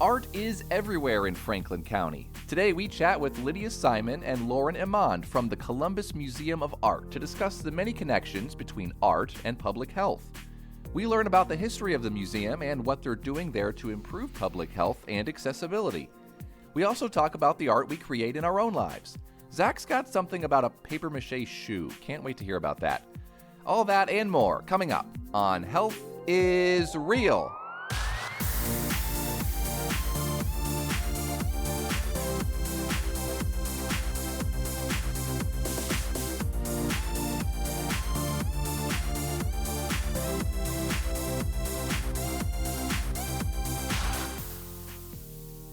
Art is everywhere in Franklin County. Today we chat with Lydia Simon and Lauren Emond from the Columbus Museum of Art to discuss the many connections between art and public health. We learn about the history of the museum and what they're doing there to improve public health and accessibility. We also talk about the art we create in our own lives. Zach's got something about a papier-mâché shoe. Can't wait to hear about that. All that and more coming up on Health is Real.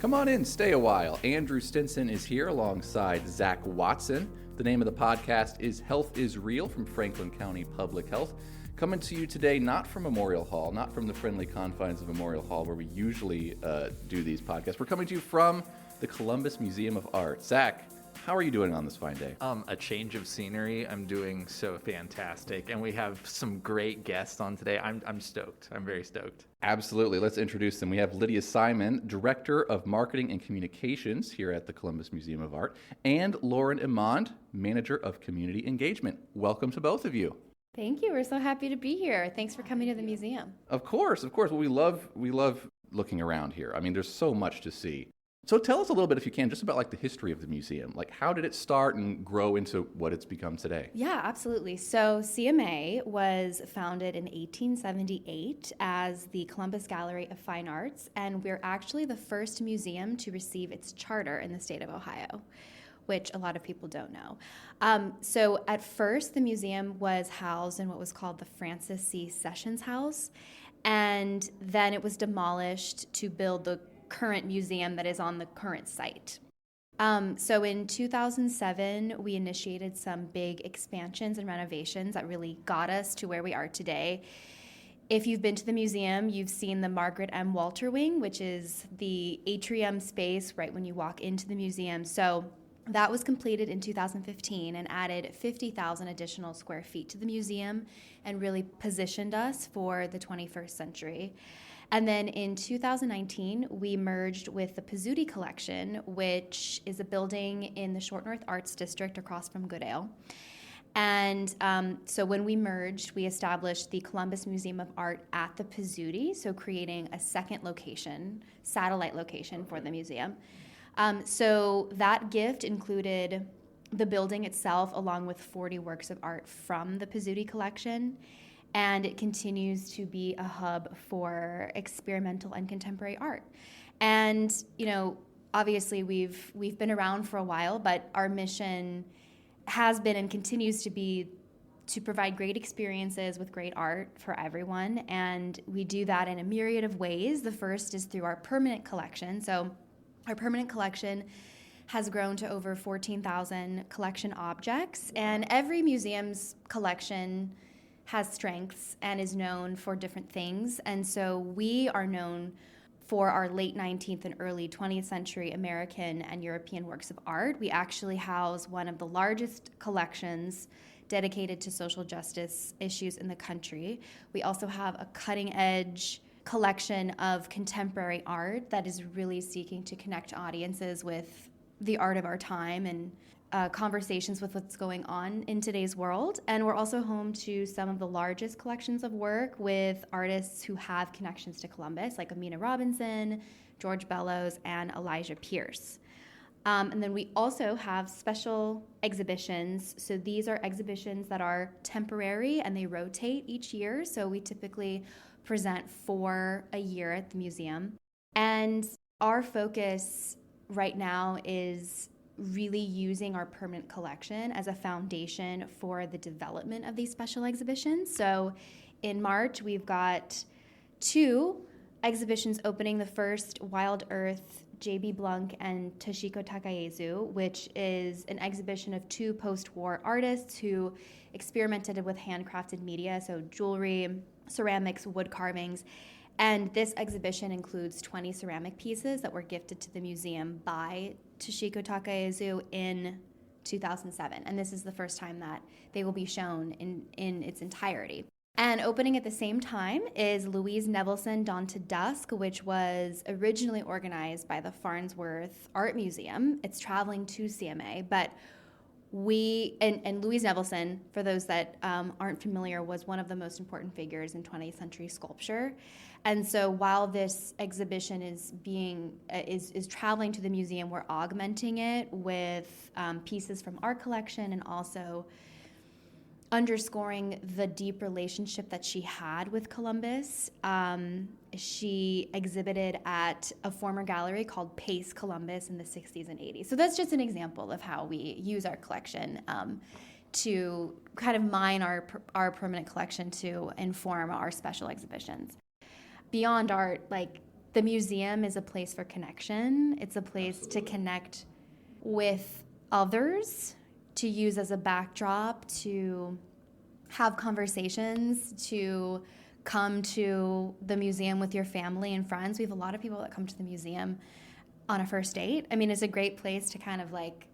Come on in, stay a while. Andrew Stinson is here alongside Zach Watson. The name of the podcast is Health is Real from Franklin County Public Health. Coming to you today, not from Memorial Hall, not from the friendly confines of Memorial Hall where we usually do these podcasts. We're coming to you from the Columbus Museum of Art. Zach, how are you doing on this fine day? A change of scenery. I'm doing so fantastic, and we have some great guests on today. I'm stoked. I'm very stoked. Absolutely. Let's introduce them. We have Lydia Simon, Director of Marketing and Communications here at the Columbus Museum of Art, and Lauren Emond, Manager of Community Engagement. Welcome to both of you. Thank you. We're so happy to be here. Thanks for coming to the museum. Of course. Well, we love looking around here. I mean, there's so much to see. So tell us a little bit, if you can, just about like the history of the museum. Like, how did it start and grow into what it's become today? Yeah, absolutely. So CMA was founded in 1878 as the Columbus Gallery of Fine Arts, and we're actually the first museum to receive its charter in the state of Ohio, which a lot of people don't know. So at first, the museum was housed in what was called the Francis C. Sessions House, and then it was demolished to build the current museum that is on the current site. So in 2007, we initiated some big expansions and renovations that really got us to where we are today. If you've been to the museum, you've seen the Margaret M. Walter Wing, which is the atrium space right when you walk into the museum. So that was completed in 2015 and added 50,000 additional square feet to the museum and really positioned us for the 21st century. And then in 2019, we merged with the Pizzuti Collection, which is a building in the Short North Arts District across from Goodale. And so when we merged, we established the Columbus Museum of Art at the Pizzuti, so creating a second location, satellite location for the museum. So that gift included the building itself along with 40 works of art from the Pizzuti Collection. And it continues to be a hub for experimental and contemporary art. And, you know, obviously we've been around for a while, but our mission has been and continues to be to provide great experiences with great art for everyone. And we do that in a myriad of ways. The first is through our permanent collection. So our permanent collection has grown to over 14,000 collection objects. And every museum's collection has strengths and is known for different things. And so we are known for our late 19th and early 20th century American and European works of art. We actually house one of the largest collections dedicated to social justice issues in the country. We also have a cutting edge collection of contemporary art that is really seeking to connect audiences with the art of our time and conversations with what's going on in today's world. And we're also home to some of the largest collections of work with artists who have connections to Columbus, like Amina Robinson, George Bellows, and Elijah Pierce. And then we also have special exhibitions. So these are exhibitions that are temporary and they rotate each year. So we typically present 4 a year at the museum. And our focus right now is really using our permanent collection as a foundation for the development of these special exhibitions. So in March, we've got 2 exhibitions opening. The first, Wild Earth, J.B. Blunk and Toshiko Takaezu, which is an exhibition of 2 post-war artists who experimented with handcrafted media, so jewelry, ceramics, wood carvings. And this exhibition includes 20 ceramic pieces that were gifted to the museum by Toshiko Takaezu in 2007. And this is the first time that they will be shown in its entirety. And opening at the same time is Louise Nevelson Dawn to Dusk, which was originally organized by the Farnsworth Art Museum. It's traveling to CMA, but and Louise Nevelson, for those that aren't familiar, was one of the most important figures in 20th century sculpture. And so while this exhibition is traveling to the museum, we're augmenting it with pieces from our collection and also underscoring the deep relationship that she had with Columbus. She exhibited at a former gallery called Pace Columbus in the 60s and 80s. So that's just an example of how we use our collection to kind of mine our permanent collection to inform our special exhibitions. Beyond art, like the museum is a place for connection. It's a place to connect with others, to use as a backdrop, to have conversations, to come to the museum with your family and friends. We have a lot of people that come to the museum on a first date. I mean, it's a great place to kind of like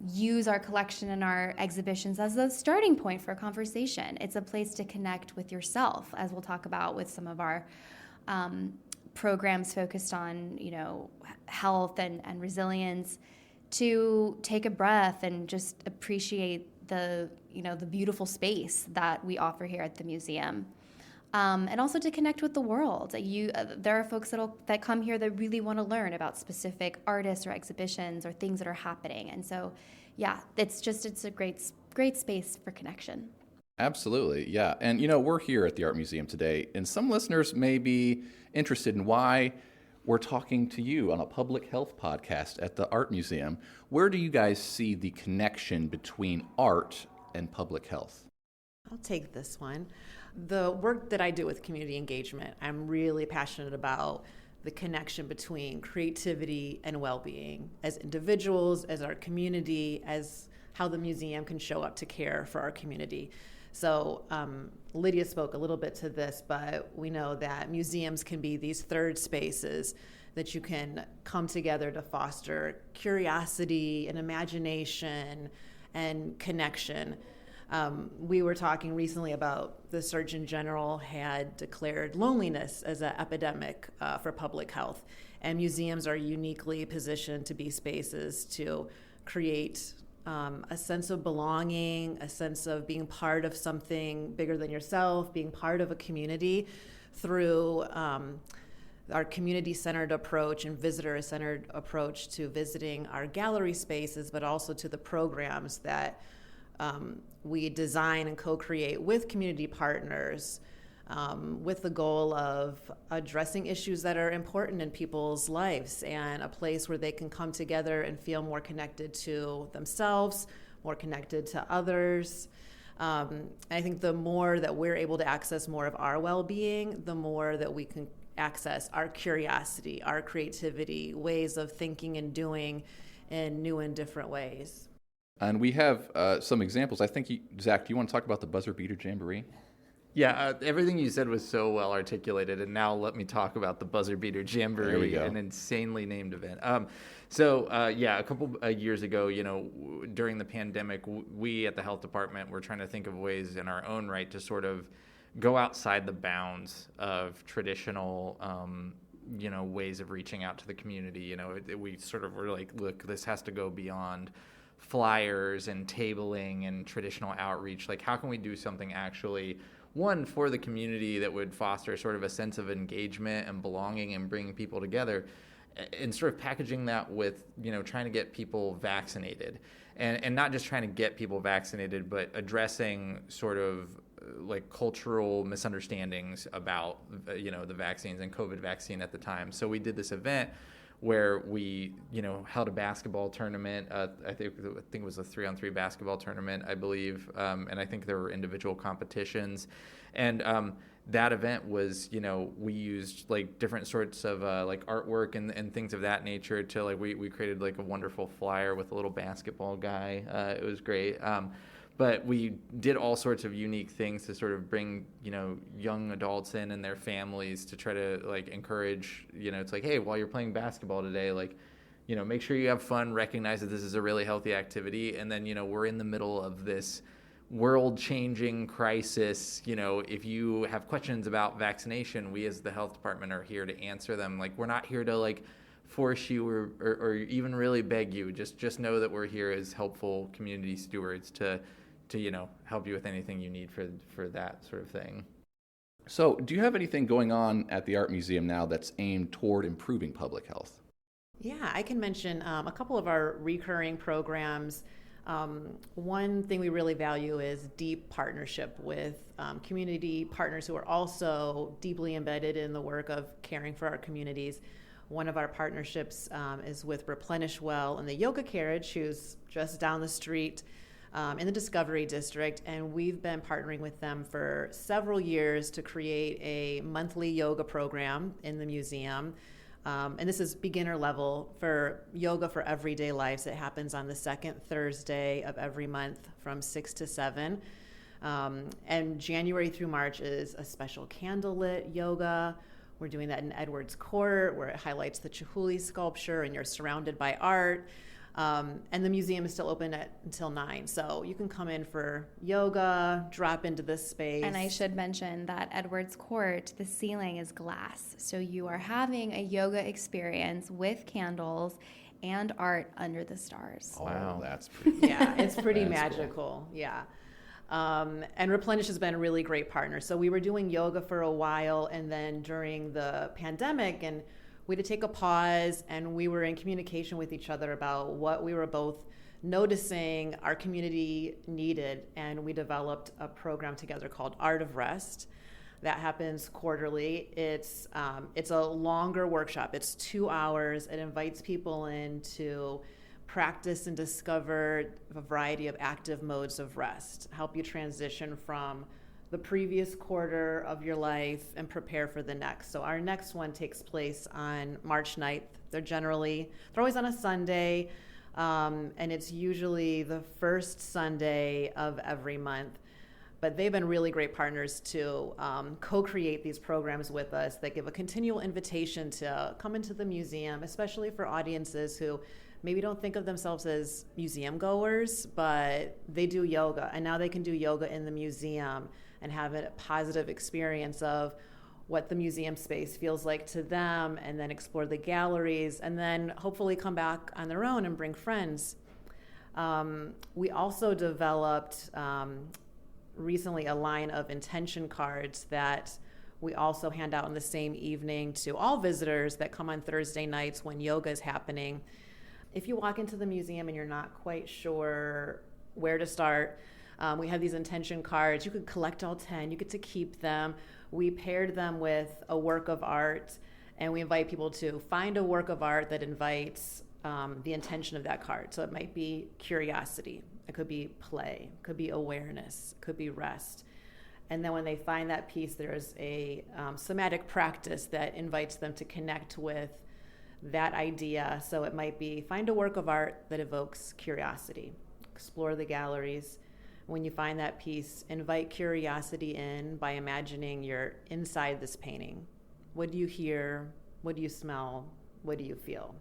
use our collection and our exhibitions as a starting point for a conversation. It's a place to connect with yourself, as we'll talk about with some of our programs focused on, health and resilience, to take a breath and just appreciate the beautiful space that we offer here at the museum. And also to connect with the world. There are folks that come here that really want to learn about specific artists or exhibitions or things that are happening. And so, yeah, it's a great space for connection. Absolutely, yeah. And, we're here at the Art Museum today, and some listeners may be interested in why we're talking to you on a public health podcast at the Art Museum. Where do you guys see the connection between art and public health? I'll take this one. The work that I do with community engagement, I'm really passionate about the connection between creativity and well-being as individuals, as our community, as how the museum can show up to care for our community. So Lydia spoke a little bit to this, but we know that museums can be these third spaces that you can come together to foster curiosity and imagination and connection. We were talking recently about the Surgeon General had declared loneliness as an epidemic for public health, and museums are uniquely positioned to be spaces to create a sense of belonging, a sense of being part of something bigger than yourself, being part of a community through our community-centered approach and visitor-centered approach to visiting our gallery spaces, but also to the programs that we design and co-create with community partners with the goal of addressing issues that are important in people's lives and a place where they can come together and feel more connected to themselves, more connected to others. I think the more that we're able to access more of our well-being, the more that we can access our curiosity, our creativity, ways of thinking and doing in new and different ways. And we have some examples. I think, Zach, do you want to talk about the Buzzer Beater Jamboree? Yeah, everything you said was so well articulated, and now let me talk about the Buzzer Beater Jamboree, an insanely named event. A couple years ago, during the pandemic, we at the health department were trying to think of ways in our own right to sort of go outside the bounds of traditional, ways of reaching out to the community. We sort of were like, look, this has to go beyond flyers and tabling and traditional outreach. Like, how can we do something actually, one, for the community that would foster sort of a sense of engagement and belonging and bringing people together, and sort of packaging that with, trying to get people vaccinated, and not just trying to get people vaccinated, but addressing sort of like cultural misunderstandings about, the vaccines and COVID vaccine at the time. So we did this event where we, held a basketball tournament. I think it was a 3-on-3 basketball tournament, I believe. And I think there were individual competitions. And that event was, we used like different sorts of like artwork and things of that nature to like, we created like a wonderful flyer with a little basketball guy. It was great. But we did all sorts of unique things to sort of bring, young adults in and their families to try to like encourage, it's like, hey, while you're playing basketball today, like, make sure you have fun, recognize that this is a really healthy activity. And then, we're in the middle of this world-changing crisis, if you have questions about vaccination, we as the health department are here to answer them. Like, we're not here to like force you or even really beg you. Just know that we're here as helpful community stewards to help you with anything you need for that sort of thing. So, do you have anything going on at the Art Museum now that's aimed toward improving public health? Yeah, I can mention a couple of our recurring programs. One thing we really value is deep partnership with community partners who are also deeply embedded in the work of caring for our communities. One of our partnerships is with Replenish Well and the Yoga Carriage, who's just down the street in the Discovery District, and we've been partnering with them for several years to create a monthly yoga program in the museum. And this is beginner level for yoga for everyday lives. It happens on the second Thursday of every month from 6 to 7. And January through March is a special candlelit yoga. We're doing that in Edwards Court, where it highlights the Chihuly sculpture and you're surrounded by art. And the museum is still open until 9. So you can come in for yoga, drop into this space. And I should mention that Edwards Court, the ceiling is glass. So you are having a yoga experience with candles and art under the stars. Oh, wow. That's pretty Yeah, it's pretty That's magical. Cool. Yeah. And Replenish has been a really great partner. So we were doing yoga for a while, and then during the pandemic, and we had to take a pause, and we were in communication with each other about what we were both noticing our community needed, and we developed a program together called Art of Rest that happens quarterly. It's a longer workshop. It's 2 hours. It invites people in to practice and discover a variety of active modes of rest, help you transition from the previous quarter of your life and prepare for the next. So our next one takes place on March 9th. They're always on a Sunday, and it's usually the first Sunday of every month. But they've been really great partners to co-create these programs with us that give a continual invitation to come into the museum, especially for audiences who maybe don't think of themselves as museum goers, but they do yoga, and now they can do yoga in the museum and have a positive experience of what the museum space feels like to them, and then explore the galleries, and then hopefully come back on their own and bring friends. We also developed recently a line of intention cards that we also hand out on the same evening to all visitors that come on Thursday nights when yoga is happening. If you walk into the museum and you're not quite sure where to start, we have these intention cards. You could collect all 10. You get to keep them. We paired them with a work of art, and we invite people to find a work of art that invites the intention of that card. So it might be curiosity. It could be play. It could be awareness. It could be rest. And then when they find that piece, there's a somatic practice that invites them to connect with that idea. So it might be find a work of art that evokes curiosity. Explore the galleries. When you find that piece, invite curiosity in by imagining you're inside this painting. What do you hear? What do you smell? What do you feel?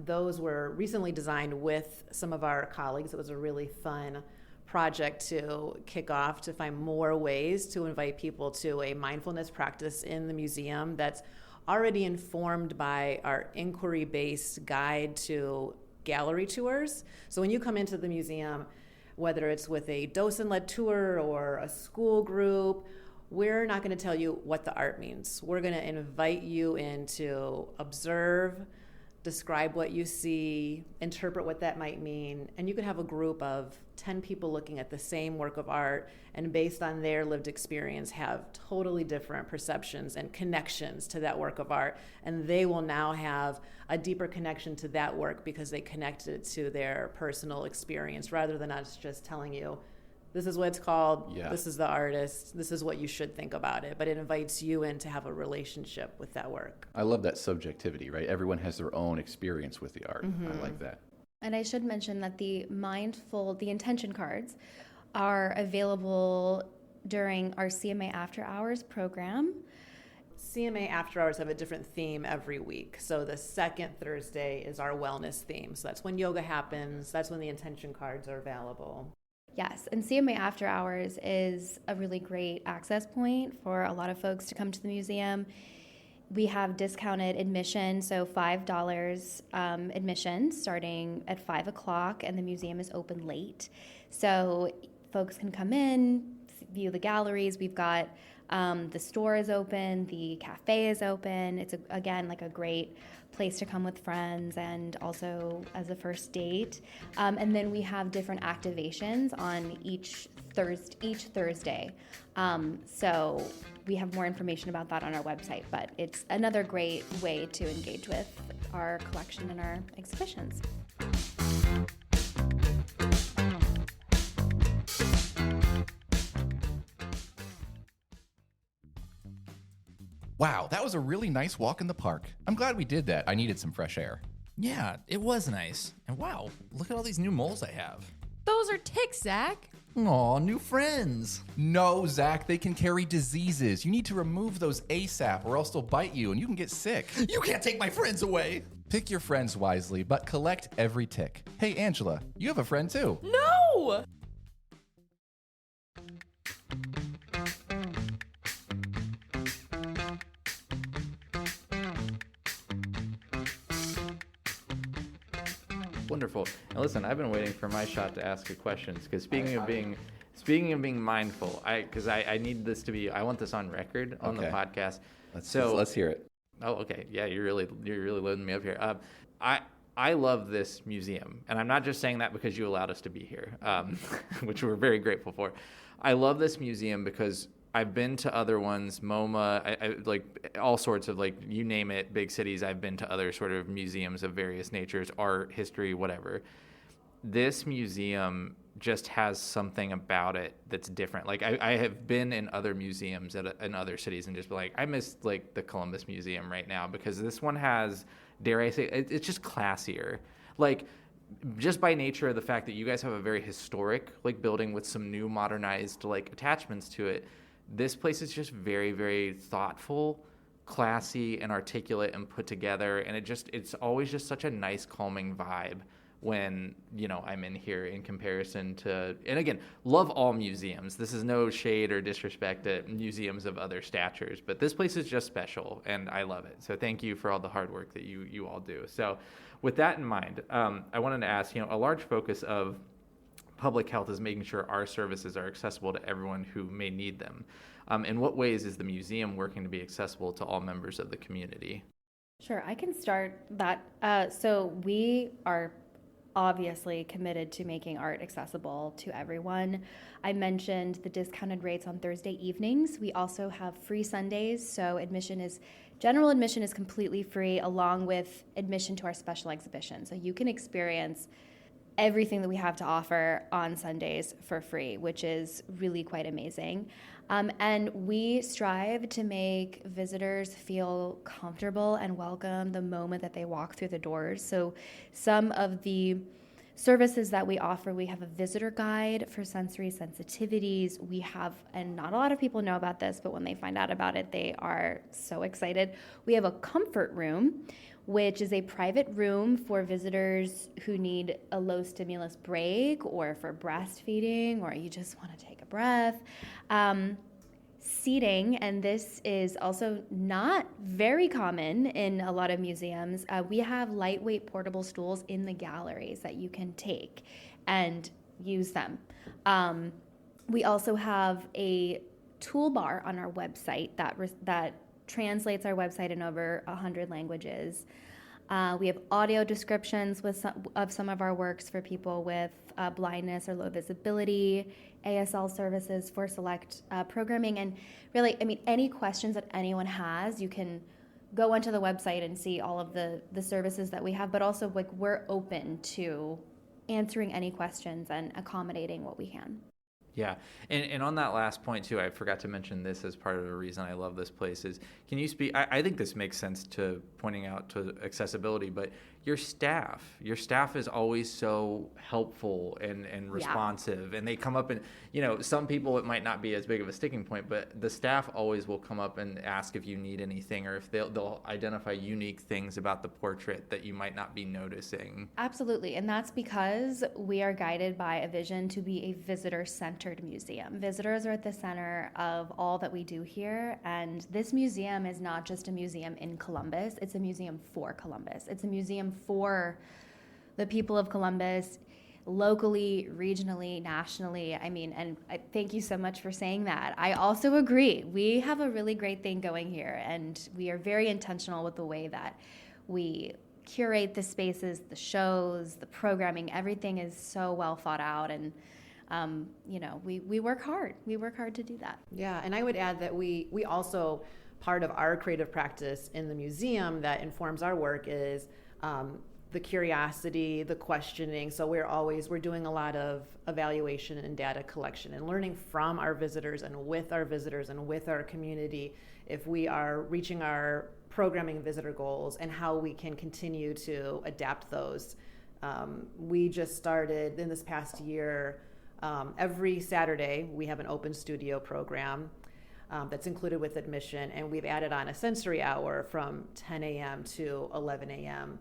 Those were recently designed with some of our colleagues. It was a really fun project to kick off, to find more ways to invite people to a mindfulness practice in the museum that's already informed by our inquiry-based guide to gallery tours. So when you come into the museum, whether it's with a docent-led tour or a school group, we're not going to tell you what the art means. We're going to invite you in to observe, describe what you see, interpret what that might mean, and you could have a group of 10 people looking at the same work of art, and based on their lived experience have totally different perceptions and connections to that work of art, and they will now have a deeper connection to that work because they connected it to their personal experience, rather than us just telling you, this is what it's called, This is the artist, this is what you should think about it. But it invites you in to have a relationship with that work. I love that subjectivity, right? Everyone has their own experience with the art. I like that. And I should mention that the intention cards are available during our CMA After Hours program. CMA After Hours have a different theme every week. So the second Thursday is our wellness theme. So that's when yoga happens. That's when the intention cards are available. Yes, and CMA After Hours is a really great access point for a lot of folks to come to the museum. We have discounted admission, so $5 admission starting at 5 o'clock, and the museum is open late. So folks can come in, view the galleries. We've got the store is open, the cafe is open. It's, again, like a great place to come with friends and also as a first date. And then we have different activations on each Thursday. So we have more information about that on our website, but it's another great way to engage with our collection and our exhibitions. Wow, that was a really nice walk in the park. I'm glad we did that. I needed some fresh air. Yeah, it was nice. And wow, look at all these new moles I have. Those are ticks, Zach. Aw, new friends. No, Zach, they can carry diseases. You need to remove those ASAP or else they'll bite you and you can get sick. You can't take my friends away. Pick your friends wisely, but collect every tick. Hey, Angela, you have a friend too. No! Wonderful. Now listen, I've been waiting for my shot to ask you questions because speaking of being mindful, I need this to be. I want this on record on the podcast. Let's hear it. Oh, okay. Yeah, you're really loading me up here. I love this museum, and I'm not just saying that because you allowed us to be here, which we're very grateful for. I love this museum because I've been to other ones, MoMA, I like all sorts of, like, you name it, big cities. I've been to other sort of museums of various natures, art, history, whatever. This museum just has something about it that's different. Like, I have been in other museums in other cities and just been like, I miss, like, the Columbus Museum right now because this one has, dare I say, it's just classier. Like, just by nature of the fact that you guys have a very historic, like, building with some new modernized, like, attachments to it, this place is just very, very thoughtful, classy, and articulate and put together. And it's always just such a nice, calming vibe when, I'm in here in comparison to, and again, love all museums. This is no shade or disrespect at museums of other statures, but this place is just special and I love it. So thank you for all the hard work that you all do. So with that in mind, I wanted to ask, a large focus of public health is making sure our services are accessible to everyone who may need them. In what ways is the museum working to be accessible to all members of the community? Sure, I can start that. So we are obviously committed to making art accessible to everyone. I mentioned the discounted rates on Thursday evenings. We also have free Sundays, so general admission is completely free, along with admission to our special exhibition. So you can experience everything that we have to offer on Sundays for free, which is really quite amazing. And we strive to make visitors feel comfortable and welcome the moment that they walk through the doors. So some of the services that we offer, we have a visitor guide for sensory sensitivities. We have, and not a lot of people know about this, but when they find out about it, they are so excited. We have a comfort room, which is a private room for visitors who need a low stimulus break or for breastfeeding, or you just want to take a breath. Seating, and this is also not very common in a lot of museums, we have lightweight portable stools in the galleries that you can take and use them. We also have a toolbar on our website that translates our website in over 100 languages. We have audio descriptions of some of our works for people with blindness or low visibility, ASL services for select programming, and really, any questions that anyone has, you can go onto the website and see all of the services that we have, but also, like, we're open to answering any questions and accommodating what we can. Yeah, and on that last point too, I forgot to mention this as part of the reason I love this place is, can you speak, I think this makes sense to pointing out to accessibility, but your staff. Your staff is always so helpful and responsive, and they come up and, some people it might not be as big of a sticking point, but the staff always will come up and ask if you need anything, or if they'll identify unique things about the portrait that you might not be noticing. Absolutely, and that's because we are guided by a vision to be a visitor-centered museum. Visitors are at the center of all that we do here, and this museum is not just a museum in Columbus, it's a museum for Columbus. It's a museum for the people of Columbus, locally, regionally, nationally. And I thank you so much for saying that. I also agree. We have a really great thing going here, and we are very intentional with the way that we curate the spaces, the shows, the programming. Everything is so well thought out, and we work hard. We work hard to do that. Yeah, and I would add that we also, part of our creative practice in the museum that informs our work is the curiosity, the questioning. So we're doing a lot of evaluation and data collection and learning from our visitors and with our community if we are reaching our programming visitor goals and how we can continue to adapt those. We just started in this past year, every Saturday we have an open studio program that's included with admission, and we've added on a sensory hour from 10 a.m. to 11 a.m.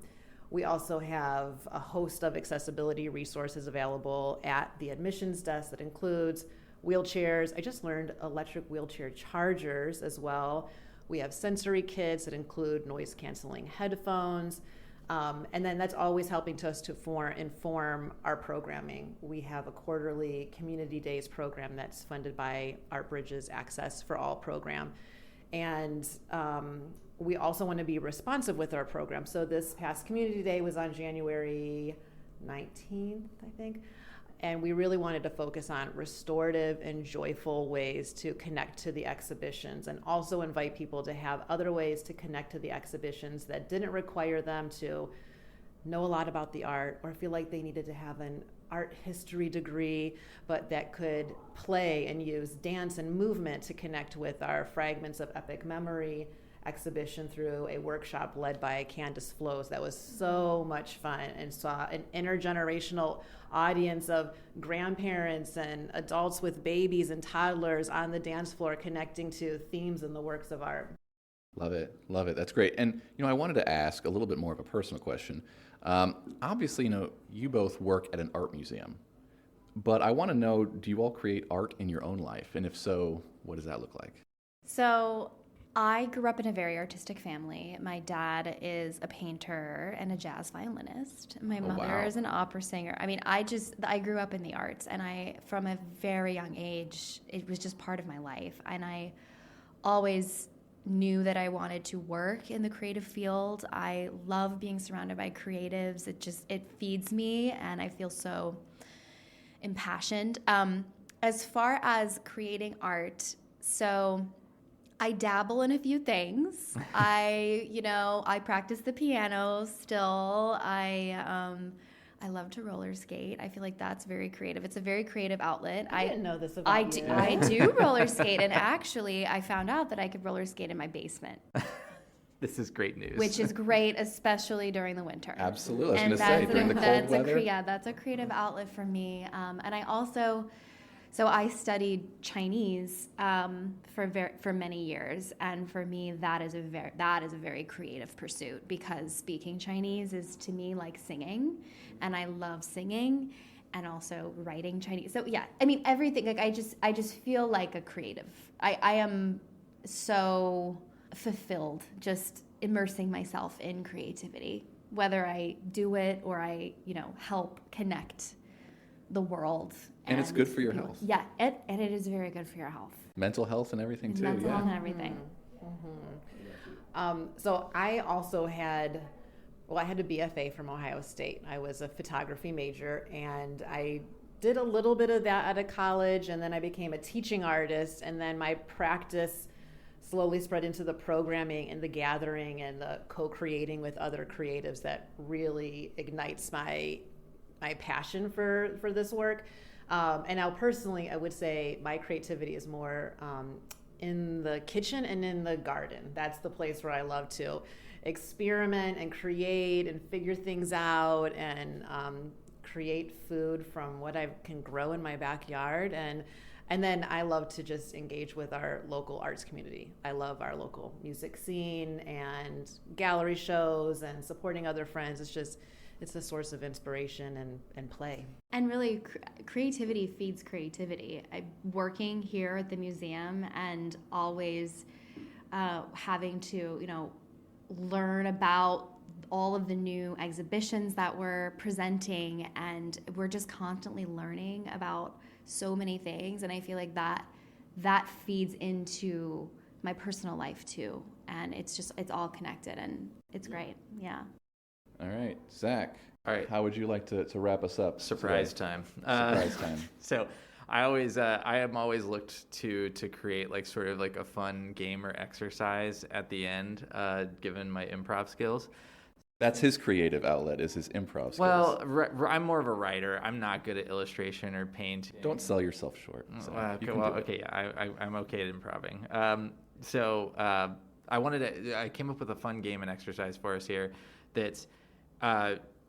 We also have a host of accessibility resources available at the admissions desk that includes wheelchairs. I just learned electric wheelchair chargers as well. We have sensory kits that include noise canceling headphones. And then that's always helping us to inform our programming. We have a quarterly Community Days program that's funded by Art Bridges Access for All program. And we also want to be responsive with our program. So this past Community Day was on January 19th, I think. And we really wanted to focus on restorative and joyful ways to connect to the exhibitions, and also invite people to have other ways to connect to the exhibitions that didn't require them to know a lot about the art or feel like they needed to have an art history degree, but that could play and use dance and movement to connect with our Fragments of Epic Memory exhibition through a workshop led by Candace Flows. That was so much fun, and saw an intergenerational audience of grandparents and adults with babies and toddlers on the dance floor connecting to themes in the works of art. Love it. Love it. That's great. And, I wanted to ask a little bit more of a personal question. Obviously, you both work at an art museum, but I want to know, do you all create art in your own life? And if so, what does that look like? So I grew up in a very artistic family. My dad is a painter and a jazz violinist. My mother is an opera singer. I grew up in the arts, and from a very young age, it was just part of my life. And I always knew that I wanted to work in the creative field. I love being surrounded by creatives. It feeds me, and I feel so impassioned. As far as creating art, so I dabble in a few things. I practice the piano still. I love to roller skate. I feel like that's very creative. It's a very creative outlet. I didn't know this about you. I do roller skate, and actually I found out that I could roller skate in my basement. This is great news. Which is great, especially during the winter. Absolutely. I was going to say, during the cold weather. That's a creative outlet for me. And I also... So I studied Chinese for many years, and for me that is a very creative pursuit, because speaking Chinese is to me like singing, and I love singing, and also writing Chinese. So yeah, everything. Like I just feel like a creative. I am so fulfilled just immersing myself in creativity, whether I do it or I help connect the world. And it's good for your health. Yeah, and it is very good for your health. Mental health and everything too. Mental health and everything. Mm-hmm. So I also had a BFA from Ohio State. I was a photography major, and I did a little bit of that out of college, and then I became a teaching artist, and then my practice slowly spread into the programming and the gathering and the co-creating with other creatives that really ignites my passion for this work. And now personally, I would say my creativity is more in the kitchen and in the garden. That's the place where I love to experiment and create and figure things out and create food from what I can grow in my backyard. And then I love to just engage with our local arts community. I love our local music scene and gallery shows and supporting other friends. It's a source of inspiration and play. And really, creativity feeds creativity. I'm working here at the museum and always having to, learn about all of the new exhibitions that we're presenting, and we're just constantly learning about so many things, and I feel like that feeds into my personal life too, and it's all connected, and it's great. Yeah. All right, Zach. All right. How would you like to wrap us up? Surprise time. Surprise time. So I am always looked to create like sort of like a fun game or exercise at the end, given my improv skills. That's his creative outlet, is his improv skills. Well, I'm more of a writer. I'm not good at illustration or paint. Don't sell yourself short. So I'm okay at improving. I came up with a fun game and exercise for us here that's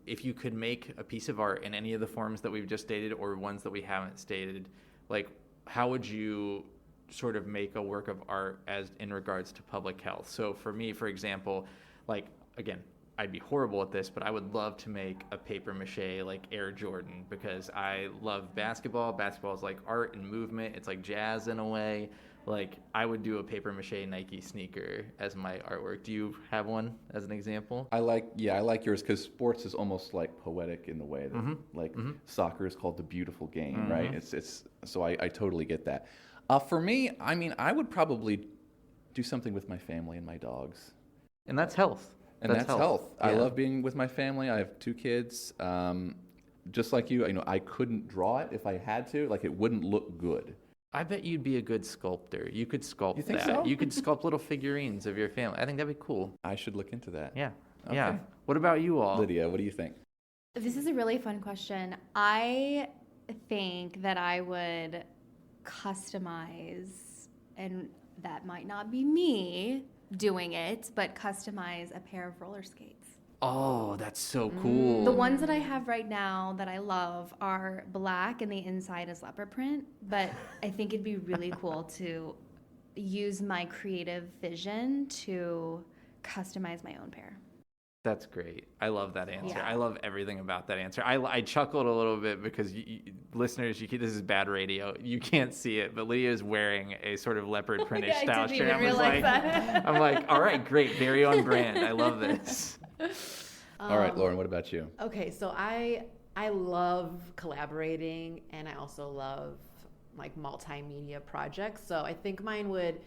if you could make a piece of art in any of the forms that we've just stated or ones that we haven't stated, like how would you sort of make a work of art as in regards to public health? So for me, for example, like, again, I'd be horrible at this, but I would love to make a paper mache like Air Jordan because I love basketball. Basketball is like art and movement. It's like jazz in a way. Like I would do a paper mache Nike sneaker as my artwork. Do you have one as an example? I like yours because sports is almost like poetic in the way that soccer is called the beautiful game, right? It's so I totally get that. For me, I mean, I would probably do something with my family and my dogs. And that's health. And that's health. Yeah. I love being with my family. I have 2 kids. Just like you, I couldn't draw it if I had to. Like, it wouldn't look good. I bet you'd be a good sculptor. You could sculpt You think that. so? You could sculpt little figurines of your family. I think that'd be cool. I should look into that. Yeah. Okay. Yeah. What about you all? Lydia, what do you think? This is a really fun question. I think that I would customize, and that might not be me doing it, but customize a pair of roller skates. Oh, that's so cool. The ones that I have right now that I love are black and the inside is leopard print, but I think it'd be really cool to use my creative vision to customize my own pair. That's great. I love that answer. Yeah. I love everything about that answer. I chuckled a little bit because listeners, this is bad radio. You can't see it, but Lydia is wearing a sort of leopard printish style shirt. I'm like, all right, great, very on brand. I love this. All right, Lauren, what about you? Okay, so I love collaborating, and I also love like multimedia projects. So I think mine would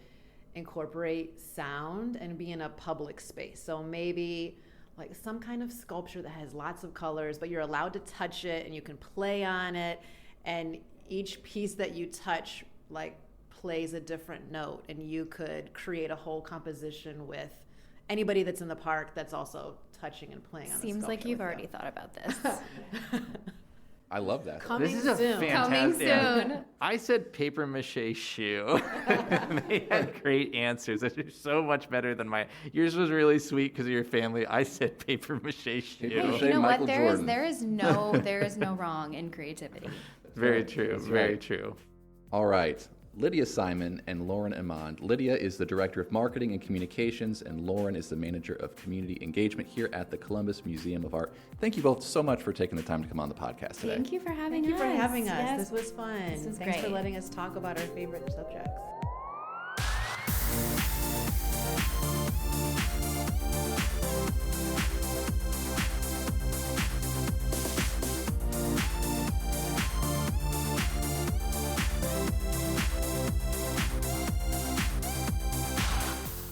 incorporate sound and be in a public space. So maybe like some kind of sculpture that has lots of colors, but you're allowed to touch it and you can play on it, and each piece that you touch like plays a different note, and you could create a whole composition with anybody that's in the park that's also touching and playing on the Seems like sculpture you've with already you. thought about this. I love that. Coming This is a soon. fantastic. Coming soon. I said paper mache shoe. They had great answers. They're so much better than mine. Yours was really sweet because of your family. I said paper mache shoe. Paper mache. You know Michael what? Jordan. There is no wrong in creativity. Very true. That's Very right. true. All right. Lydia Simon and Lauren Emond. Lydia is the Director of Marketing and Communications, and Lauren is the Manager of Community Engagement here at the Columbus Museum of Art. Thank you both so much for taking the time to come on the podcast today. Thank you for having Thank us. you for having us. Yes. This was fun. This was Thanks for great. letting us talk about our favorite subjects.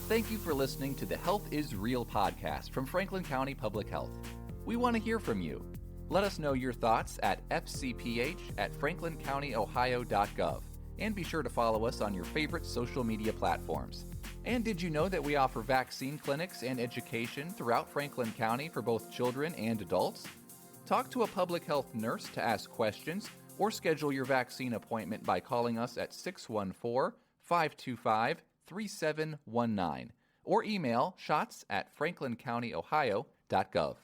Thank you for listening to the Health is Real podcast from Franklin County Public Health. We want to hear from you. Let us know your thoughts at fcph@franklincountyohio.gov, and be sure to follow us on your favorite social media platforms. And did you know that we offer vaccine clinics and education throughout Franklin County for both children and adults? Talk to a public health nurse to ask questions or schedule your vaccine appointment by calling us at 614-525-3719 or email shots@franklincountyohio.gov.